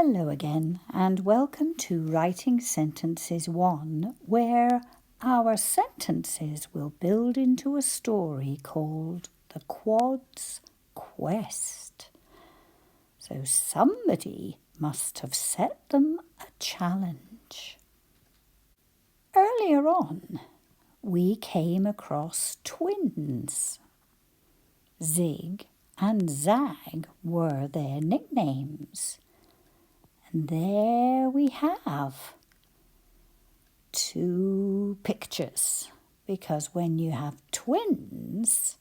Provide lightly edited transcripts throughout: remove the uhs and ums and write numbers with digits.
Hello again and welcome to Writing Sentences 1, where our sentences will build into a story called The Quad's Quest. So somebody must have set them a challenge. Earlier on, we came across twins. Zig and Zag were their nicknames. And there we have two pictures, because when you have twins,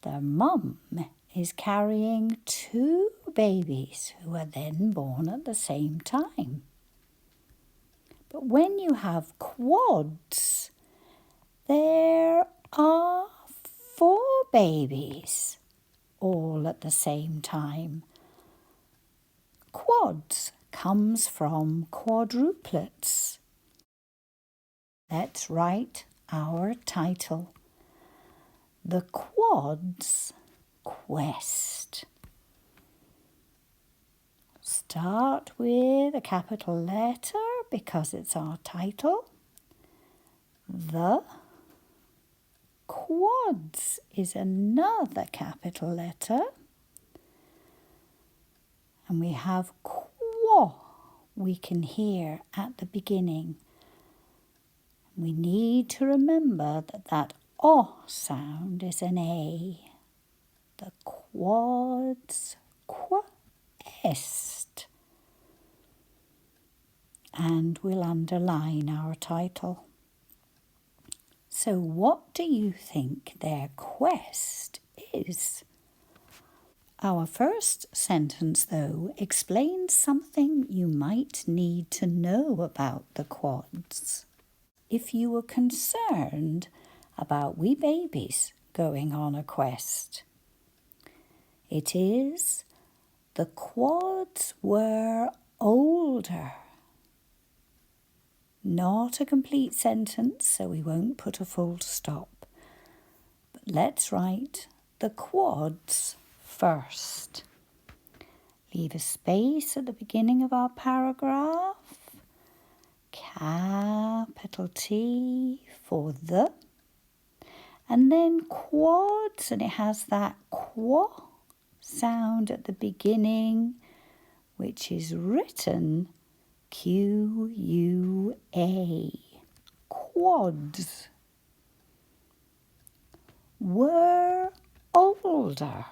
their mum is carrying two babies who are then born at the same time. But when you have quads, there are four babies all at the same time. Quads comes from quadruplets. Let's write our title. The Quad's Quest. Start with a capital letter because it's our title. The Quads is another capital letter. And we have quo we can hear at the beginning. We need to remember that O sound is an A. The Quad's Quest. And we'll underline our title. So what do you think their quest is? Our first sentence, though, explains something you might need to know about the quads. If you were concerned about wee babies going on a quest, it is the quads were older. Not a complete sentence, so we won't put a full stop. But let's write the quads first. Leave a space at the beginning of our paragraph. Capital T for the. And then quads, and it has that quo sound at the beginning, which is written Q-U-A. Quads. Were older.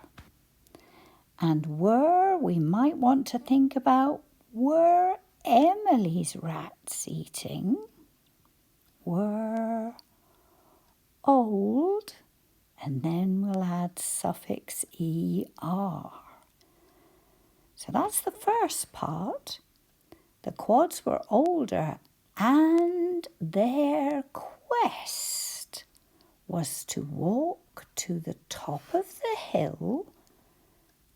And were, we might want to think about, were Emily's rats eating? Were old, and then we'll add suffix ER. So that's the first part. The quads were older, and their quest was to walk to the top of the hill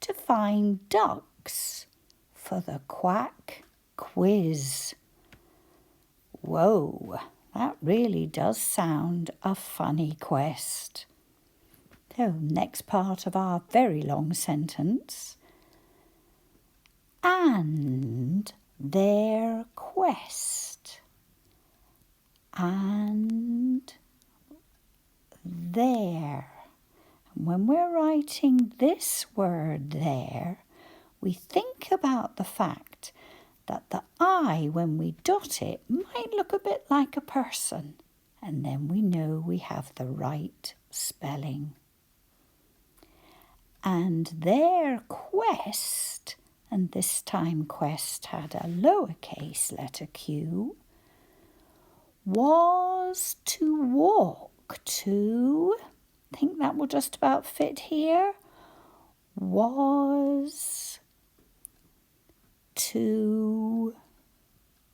to find ducks for the quack quiz. Whoa, that really does sound a funny quest. So, next part of our very long sentence. And their quest. And their. When we're writing this word there, we think about the fact that the I, when we dot it, might look a bit like a person, and then we know we have the right spelling. And their quest, and this time quest had a lowercase letter q, was to walk to, I think that will just about fit here, was to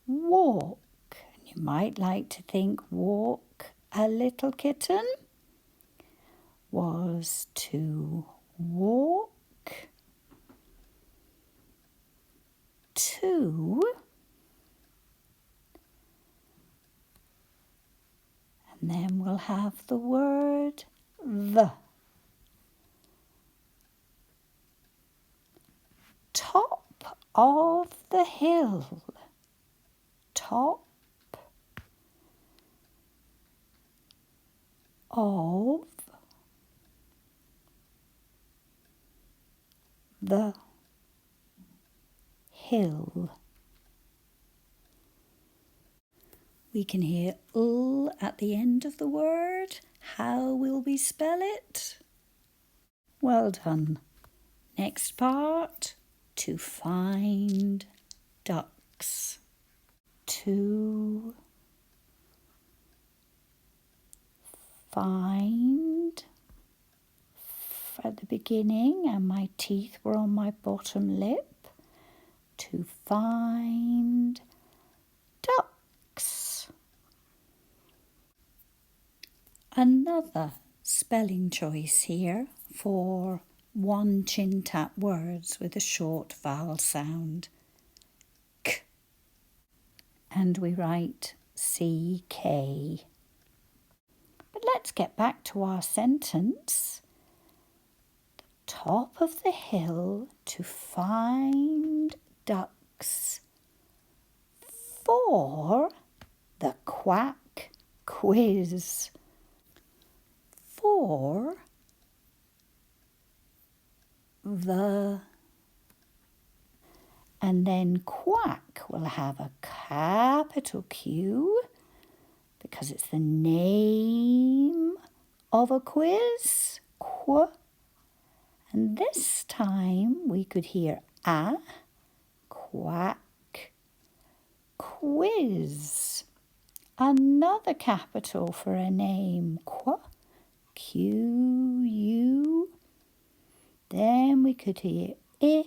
walk. And you might like to think walk a little kitten, was to walk to, and then we'll have the word the. Top of the hill, top of the hill. We can hear l at the end of the word. How will we spell it? Well done. Next part, to find ducks. To find at the beginning, and my teeth were on my bottom lip. To find ducks. Another spelling choice here for one chin tap words with a short vowel sound. K. And we write CK. But let's get back to our sentence. The top of the hill to find ducks for the quack quiz. For the, and then quack will have a capital Q because it's the name of a quiz, qu. And this time we could hear a, quack, quiz. Another capital for a name, qu, Q-U. Then we could hear I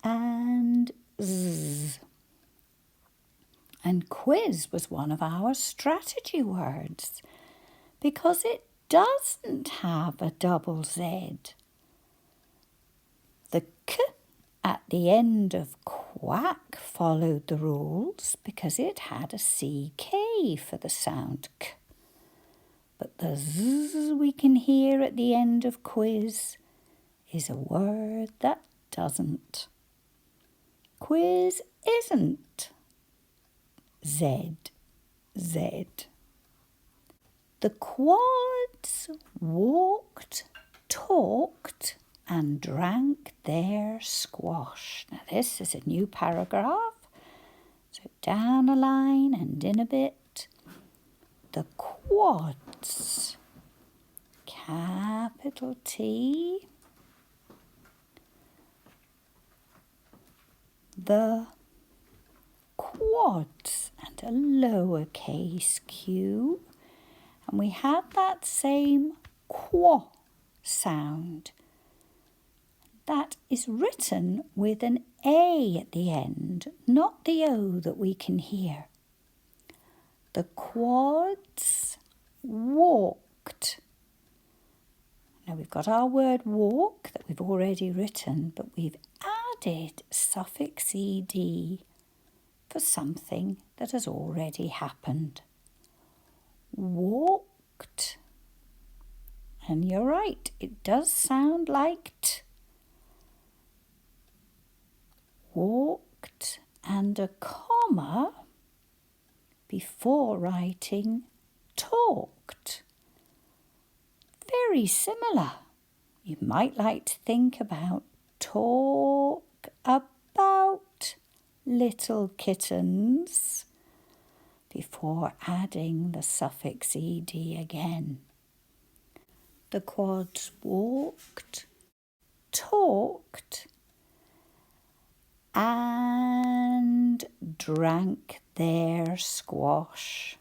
and Z. And quiz was one of our strategy words because it doesn't have a double Z. The K at the end of quack followed the rules because it had a CK for the sound K. But the Z we can hear at the end of quiz is a word that doesn't. Quiz isn't Z. The quads walked, talked and drank their squash. Now this is a new paragraph. So down a line and in a bit. The quads, capital T. The quads and a lowercase q. And we had that same quo sound. That is written with an A at the end, not the O that we can hear. The quads walked. Now we've got our word walk that we've already written, but we've added suffix ed for something that has already happened. Walked. And you're right, it does sound like t. Walked and a comma before writing talked. Very similar. You might like to think about talk about little kittens before adding the suffix ed again. The quads walked, talked, and drank their squash.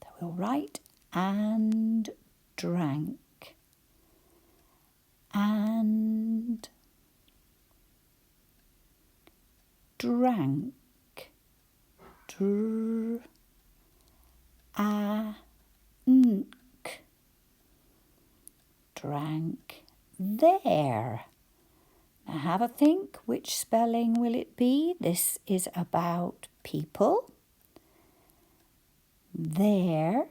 So we'll write and drank. And drank. Drank there. Now have a think, which spelling will it be? This is about people. There.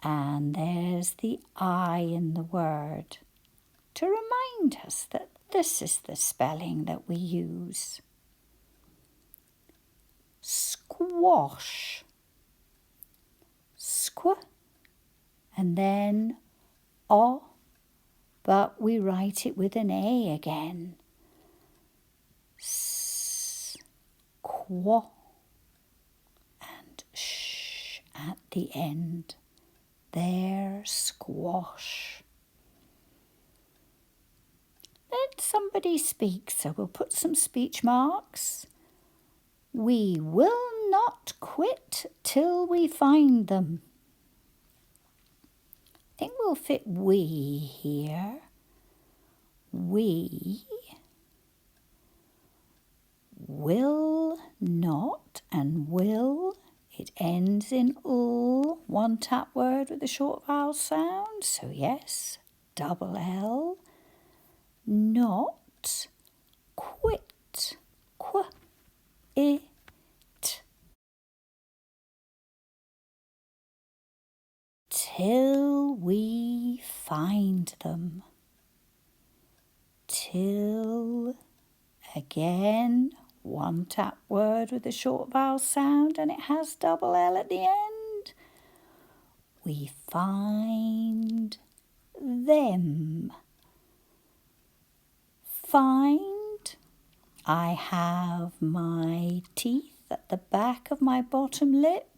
And there's the I in the word to remind us that This is the spelling that we use. Squash. Squ. And then o, but we write it with an A again. Squaw. And sh at the end. There, squash. Then somebody speaks, so we'll put some speech marks. We will not quit till we find them. I think we'll fit we here. We will not, and will, it ends in l, one tap word with a short vowel sound. So yes, double L. Not quit. Qu, it. Till we find them. Till, again, one tap word with a short vowel sound, and it has double L at the end. We find them. Find. I have my teeth at the back of my bottom lip.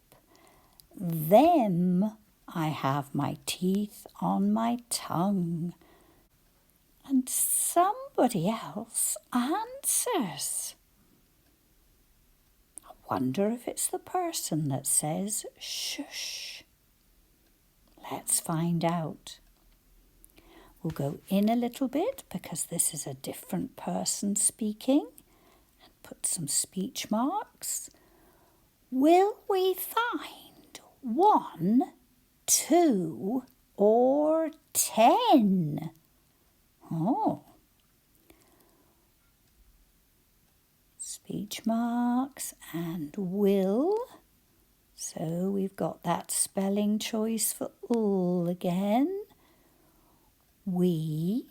Them. I have my teeth on my tongue. And somebody else answers. I wonder if it's the person that says shush. Let's find out. We'll go in a little bit because this is a different person speaking, and put some speech marks. Will we find 1, 2, or 10? Oh. Speech marks and will. So we've got that spelling choice for all again. We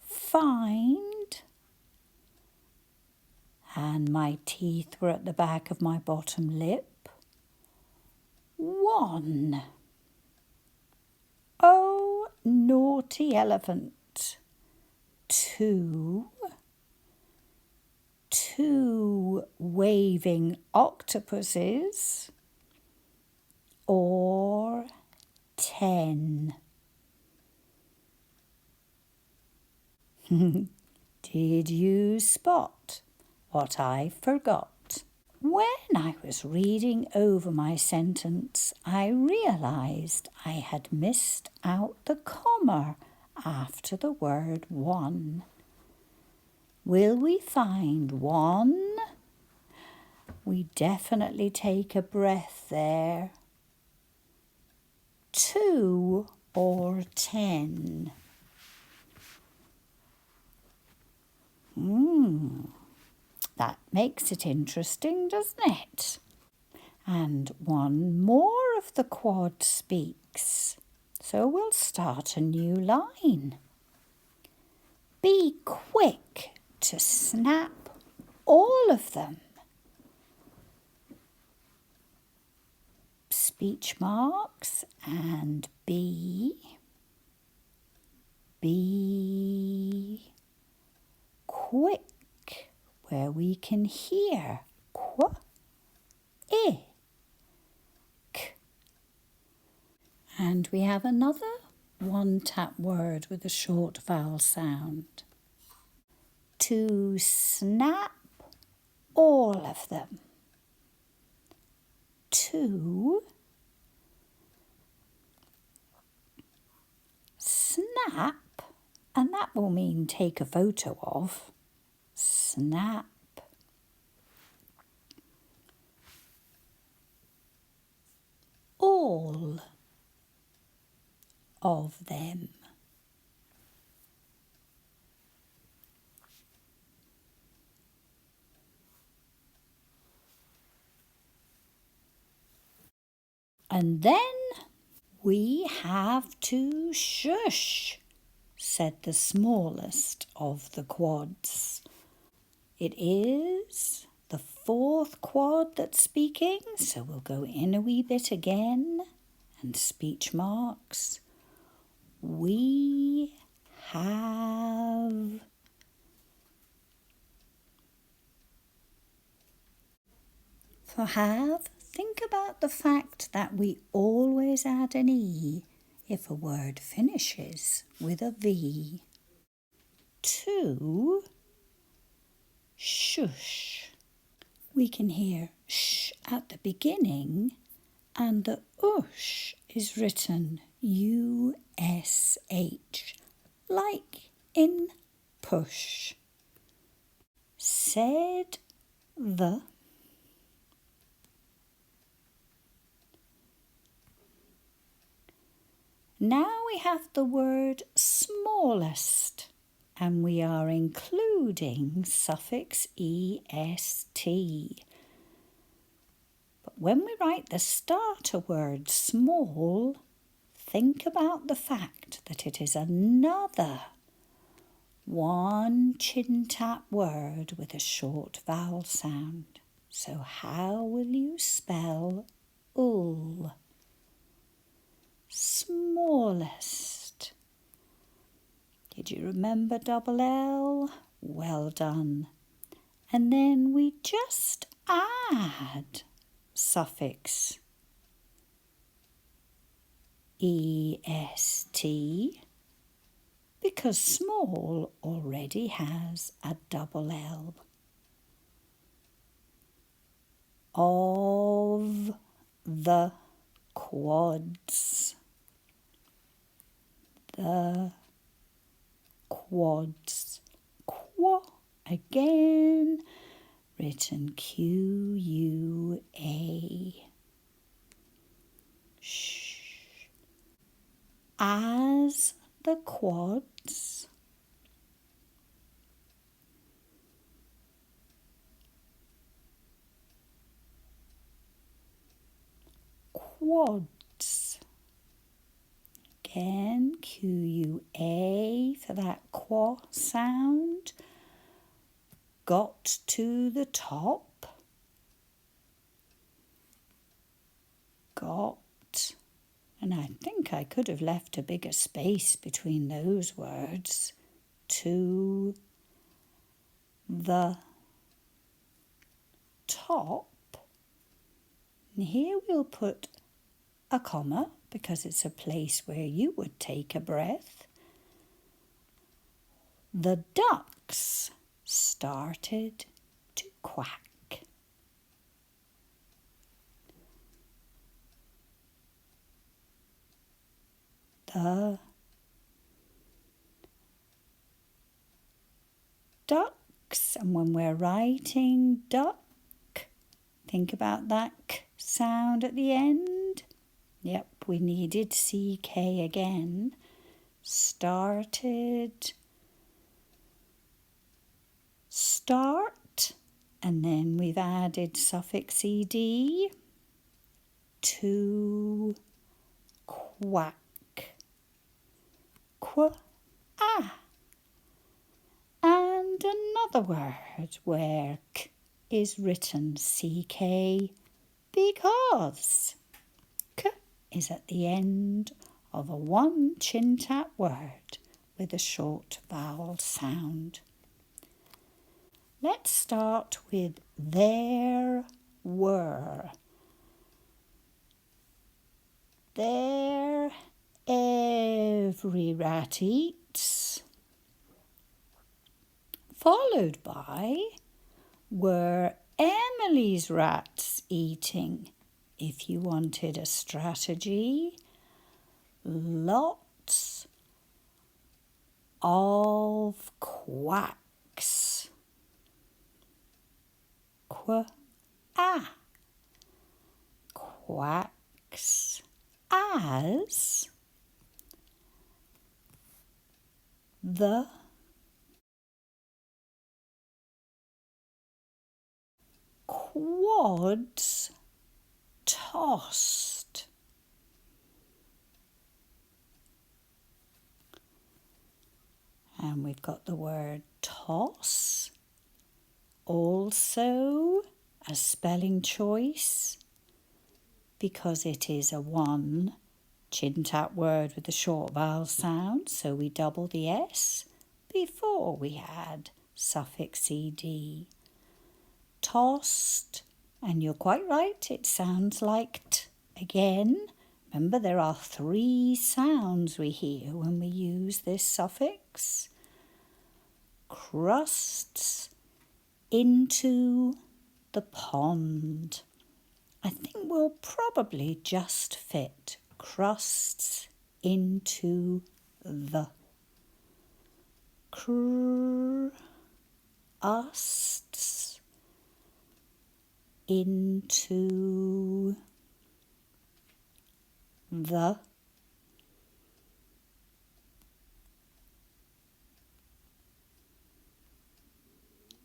find, and my teeth were at the back of my bottom lip. 1. Oh, naughty elephant. 2. 2 waving octopuses. Or 10. Did you spot what I forgot? When I was reading over my sentence, I realised I had missed out the comma after the word one. Will we find 1? We definitely take a breath there. 2 or 10? That makes it interesting, doesn't it? And one more of the quad speaks. So we'll start a new line. Be quick to snap all of them. Speech marks and be quick, where we can hear qu, I, k. And we have another one tap word with a short vowel sound. To snap all of them. To snap, and that will mean take a photo of. Snap. All of them. And then we have to shush. said the smallest of the quads. It is the fourth quad that's speaking, so we'll go in a wee bit again and speech marks. We have. For have, think about the fact that we always add an E if a word finishes with a V. 2, shush. We can hear sh at the beginning and the ush is written U-S-H, like in push. Said the. Now we have the word smallest, and we are including suffix est. But when we write the starter word small, think about the fact that it is another one chin tap word with a short vowel sound. So how will you spell ul? Smallest. Did you remember double L? Well done. And then we just add suffix est because small already has a double L. Of the quads. The quads. Qua again, written Q-U-A. Shh. As the quads. Quads. Again, Q-U-A for that qua sound. Got to the top. Got. And I think I could have left a bigger space between those words. To the top. And here we'll put a comma because it's a place where you would take a breath. The ducks started to quack. The ducks, and when we're writing duck, think about that k sound at the end. Yep, we needed CK again. Started. Start, and then we've added suffix ed. To quack. Qua. And another word where k is written CK because k is at the end of a one chin tap word with a short vowel sound. Let's start with there were. There every rat eats. Followed by were Emily's rats eating. If you wanted a strategy, lots of quacks. Quacks as the quads tossed. And we've got the word toss, also a spelling choice because it is a one chin-tap word with a short vowel sound, so we double the S before we add suffix ed. Tossed, and you're quite right, it sounds like t again. Remember, there are 3 sounds we hear when we use this suffix. Crusts into the pond. I think we'll probably just fit crusts into the. Crusts into the.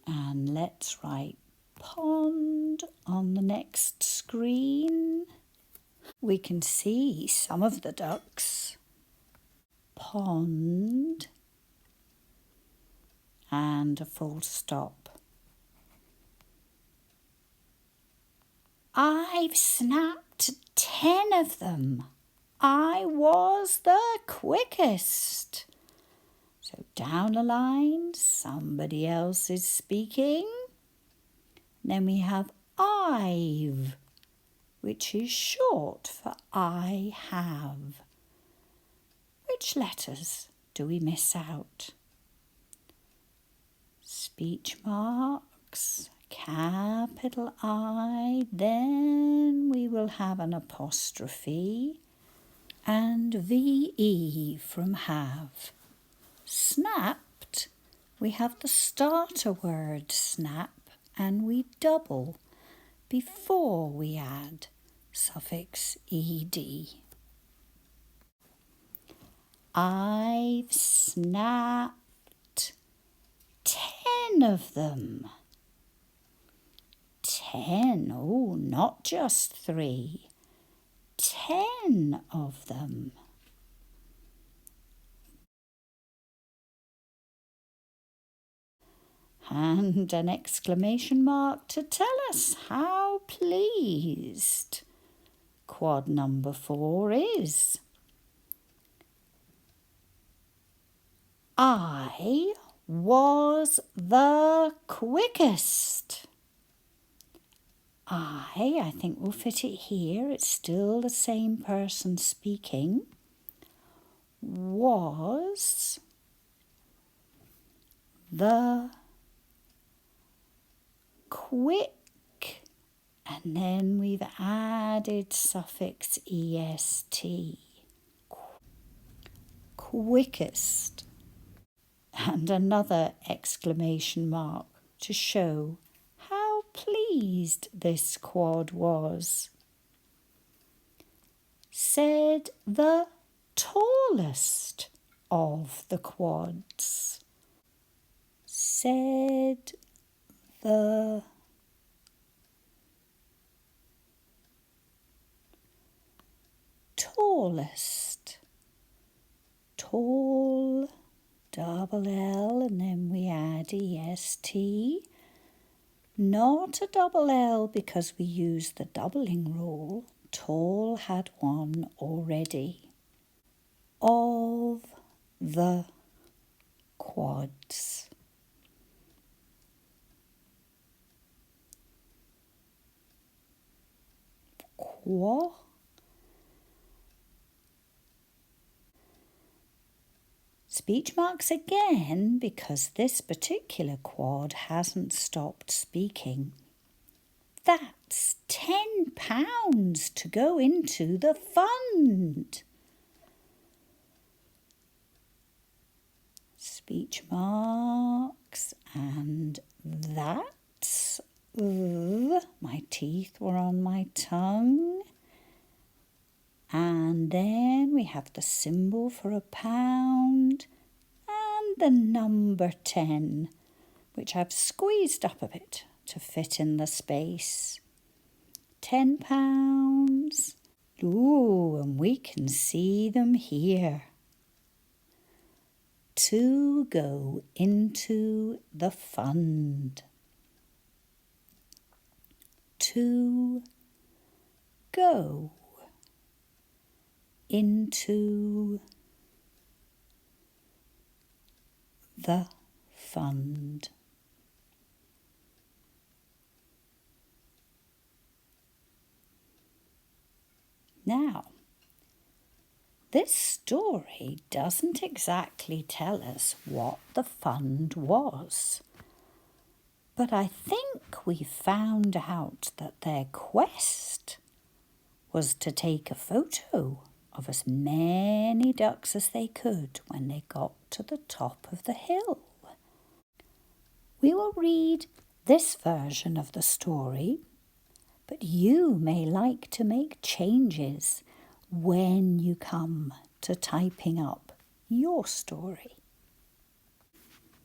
And let's write pond on the next screen. We can see some of the ducks. Pond and a full stop. I've snapped 10 of them. I was the quickest. So down the line, somebody else is speaking. Then we have I've, which is short for I have. Which letters do we miss out? Speech marks, capital I, then we will have an apostrophe and VE from have. Snapped, we have the starter word snap and we double before we add suffix ed. I've snapped 10 of them. 10, oh, not just 3. 10 of them. And an exclamation mark to tell us how pleased quad number 4 is. I was the quickest. I think we'll fit it here. It's still the same person speaking. Was the quick, and then we've added suffix est, quickest, and another exclamation mark to show how pleased this quad was. Said the tallest of the quads. Said the tallest. Tall, double L, and then we add est. Not a double L because we use the doubling rule. Tall had one already. Of the quads. Qua. Speech marks again because this particular quad hasn't stopped speaking. That's £10 to go into the fund. Speech marks and that's my teeth were on my tongue. And then we have the symbol for a pound and the number 10, which I've squeezed up a bit to fit in the space. £10. Ooh, and we can see them here. to go into the fund. To go into the fund. Now, this story doesn't exactly tell us what the fund was, but I think we found out that their quest was to take a photo of as many ducks as they could when they got to the top of the hill. We will read this version of the story, but you may like to make changes when you come to typing up your story.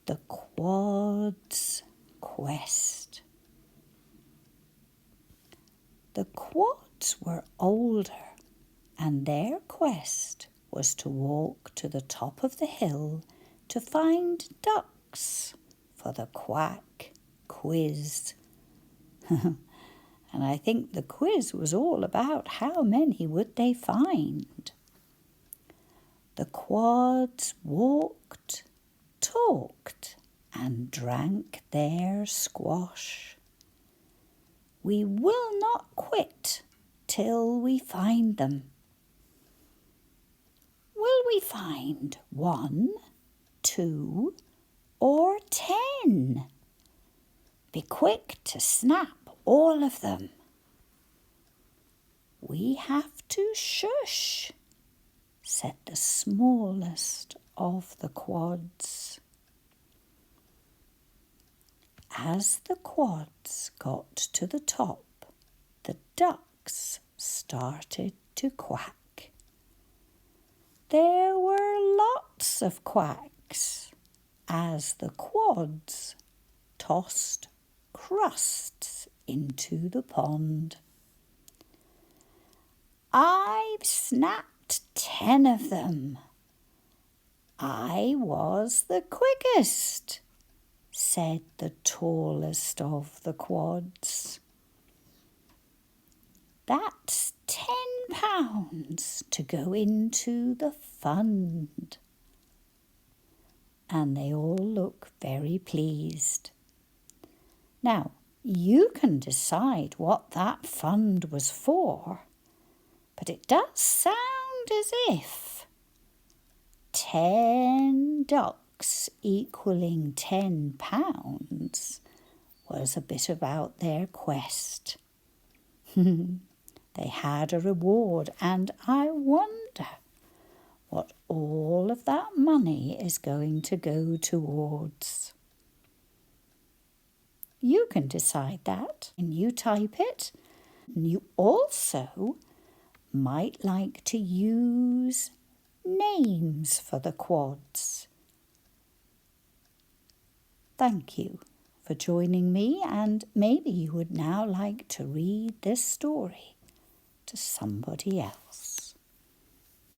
The Quad's Quest. The Quads were older, and their quest was to walk to the top of the hill to find ducks for the quack quiz. And I think the quiz was all about how many would they find. The Quads walked, talked, and drank their squash. We will not quit till we find them. Will we find 1, 2, or 10? Be quick to snap all of them. We have to shush, said the smallest of the Quads. As the Quads got to the top, the ducks started to quack. There were lots of quacks as the Quads tossed crusts into the pond. I've snapped 10 of them. I was the quickest, said the tallest of the Quads. That's £10 to go into the fund. And they all look very pleased. Now, you can decide what that fund was for, but it does sound as if 10 ducks equaling £10 was a bit about their quest. They had a reward, and I wonder what all of that money is going to go towards. You can decide that and you type it. You also might like to use names for the Quads. Thank you for joining me, and maybe you would now like to read this story to somebody else.